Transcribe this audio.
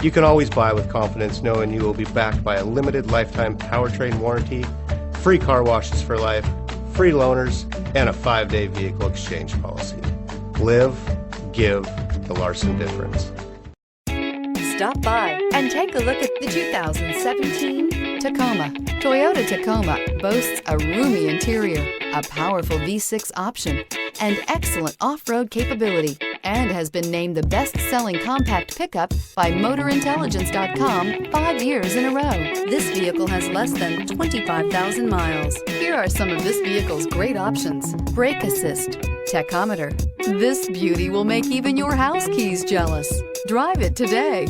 You can always buy with confidence knowing you will be backed by a limited lifetime powertrain warranty, free car washes for life, free loaners, and a 5-day vehicle exchange policy. Live, give the Larson difference. Stop by and take a look at the 2017 Tacoma. Toyota Tacoma boasts a roomy interior, a powerful V6 option, and excellent off-road capability, and has been named the best-selling compact pickup by MotorIntelligence.com 5 years in a row. This vehicle has less than 25,000 miles. Here are some of this vehicle's great options: brake assist, tachometer. This beauty will make even your house keys jealous. Drive it today.